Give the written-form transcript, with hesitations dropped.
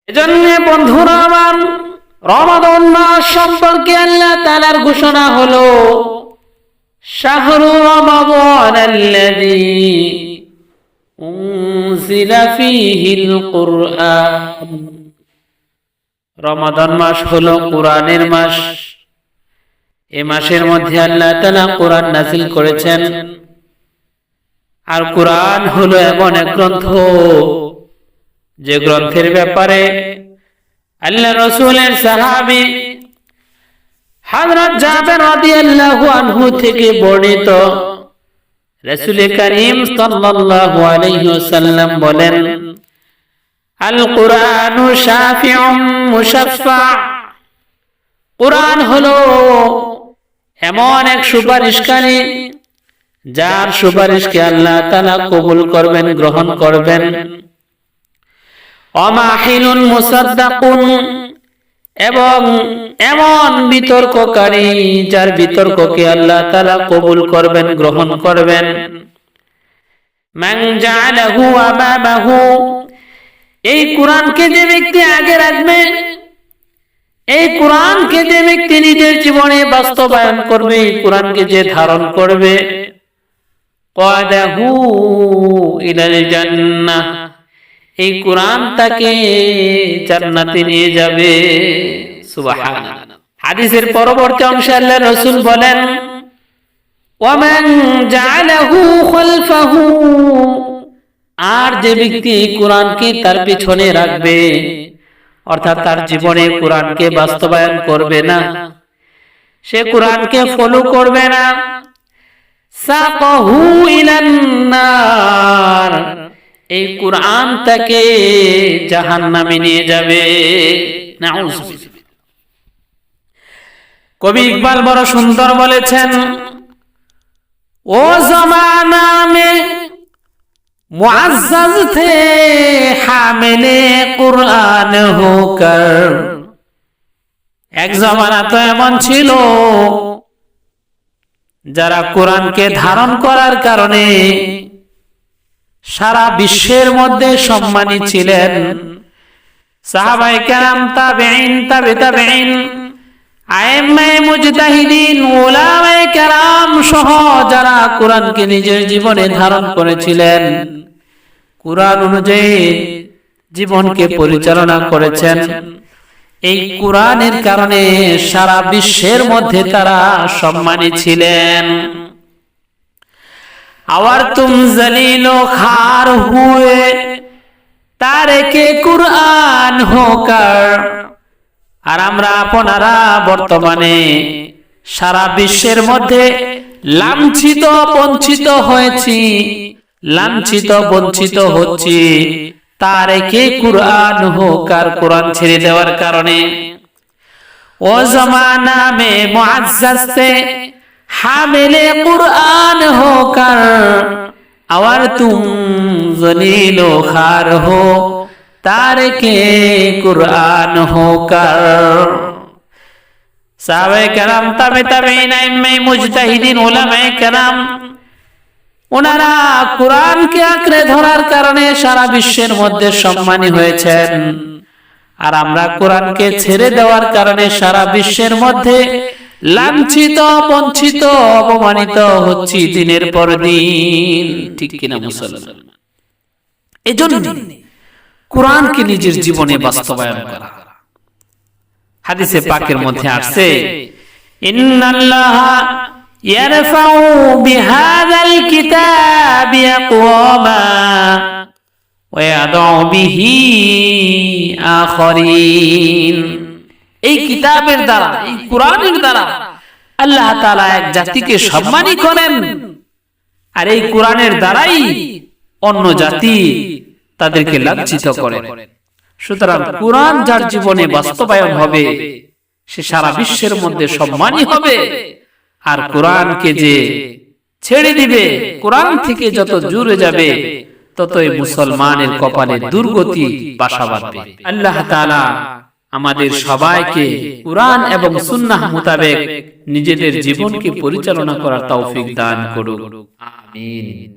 এজন্য বন্ধুরা আমার, রমাদান মাস সম্পর্কে আল্লাহ তাআলার ঘোষণা হলো, শাহরু রমাদানাল্লাযী উনজিলা ফীহিল কুরআন। রমাদান মাস হলো কোরআনের মাস। এই মাসের মধ্যে আল্লাহ তাআলা কোরআন নাযিল করেছেন। আর কোরআন হলো এমন এক গ্রন্থ, যে গ্রন্থের ব্যাপারে আল্লাহ রাসূলের সাহাবী হযরত জাবের রাদিয়াল্লাহু আনহু থেকে বর্ণিত, রাসূল করিম সাল্লাল্লাহু আলাইহি ওয়াসাল্লাম বলেন, আল কুরআনু শাফিউম মুশাফফা। কুরআন হলো এমন এক সুপারিশকারী, যার সুপারিশকে আল্লাহ তাআলা কবুল করবেন, গ্রহণ করবেন। অমাহিলুন মুসাদ্দাকুন, এবং এমন বিতর্ককারী, যার বিতর্ককে আল্লাহ তাআলা কবুল করবেন, গ্রহণ করবেন। মান জাআলাহু আমামাহু, এই কোরআনকে যে ব্যক্তি আগে রাখবে, এই কোরআনকে যে ব্যক্তি নিজের জীবনে বাস্তবায়ন করবে, এই কোরআনকে যে ধারণ করবে, ক্বাদাহু ইলাল জান্নাহ, এই কোরআন তাকে জান্নাতে নিয়ে যাবে। সুবহানাল্লাহ। হাদিসের পরবর্তী অংশে আল্লাহর রাসূল বলেন, ওয়ামান জাআলাহু খালফাহু, আর যে ব্যক্তি কোরআনকে তার পিছনে রাখবে, অর্থাৎ তার জীবনে কোরআনকে বাস্তবায়ন করবে না, সে কোরআনকে ফলো করবে না, সাকাহু ইলান নার, এই কোরআন তাকে জাহান্নামে নিয়ে যাবে। নাউযুবিল্লাহ। কবি ইকবাল বড় সুন্দর বলেছেন, ও জমানা মে মুআজ্জাজ থে হামিলে কুরআন হোকর। এক জমানা তো এমন ছিল, যারা কোরআনকে ধারণ করার কারণে সারা বিশ্বের মধ্যে সম্মানী ছিলেন। সাহাবায়ে কেরাম, তাবেঈন, তাবে তাবেঈন, আইম্মায়ে মুজতাহিদিন, উলামায়ে কেরাম সহ যারা কোরআনকে নিজের জীবনে ধারণ করেছিলেন, কোরআন অনুযায়ী জীবনকে পরিচালনা করেছেন, এই কোরআনের কারণে সারা বিশ্বের মধ্যে তারা সম্মানী ছিলেন। और तुम जलीलो खार हुए तारेके कुरआन होकर। আর আমরা আপনারা বর্তমানে সারা বিশ্বের মধ্যে লাঞ্ছিত বঞ্চিত হয়েছি, লাঞ্ছিত বঞ্চিত হচ্ছি তারেকে কুরআন হোকর, কোরআন ছেড়ে দেওয়ার কারণে। ও জমানা মে মুআজ্জাজ थे हामिले कुरआन होकर, और तुम जलीलो खार हो तारिके कुरआन होकर। साहबाए केराम, ताबे ताबईन, आइम्माए मुजताहिदीन, उलामाए केराम, ওনারা কোরআনকে আঁকড়ে ধরার কারণে সারা বিশ্বের মধ্যে সম্মানী হয়েছেন। আর আমরা কোরআনকে ছেড়ে দেওয়ার কারণে সারা বিশ্বের মধ্যে লাঞ্ছিত, বঞ্চিত, অপমানিত হচ্ছি দিনের পর দিন। ঠিক কিনা মুসলমান? এজন্য কোরআনকে নিজের জীবনে বাস্তবায়ন করা। হাদিসে পাকের মধ্যে আসছে, ইন্নাল্লাহা ইয়ারফাউ বিহাযাল কিতাবি আকওয়ামা ওয়া ইয়াদউ বিহি আখারিন। এই কিতাবের দ্বারা, এই কোরআনের দ্বারা আল্লাহ তাআলা এক জাতিকে সম্মানী করেন, আর এই কোরআনের দ্বারাই অন্য জাতি তাদেরকে লাঞ্ছিত করেন। সুতরাং কোরআন যার জীবনে বাস্তবায়ন হবে, সে সারা বিশ্বের মধ্যে সম্মানী হবে। আর কোরআনকে যে ছেড়ে দিবে, কোরআন থেকে যত দূরে যাবে, ততই মুসলমানের কপালে দুর্গতি বাসা বাঁধবে। আল্লাহ তাআলা আমাদের সবাইকে কুরআন এবং সুন্নাহ মোতাবেক নিজেদের জীবনকে পরিচালনা করার তৌফিক দান করুন। আমিন।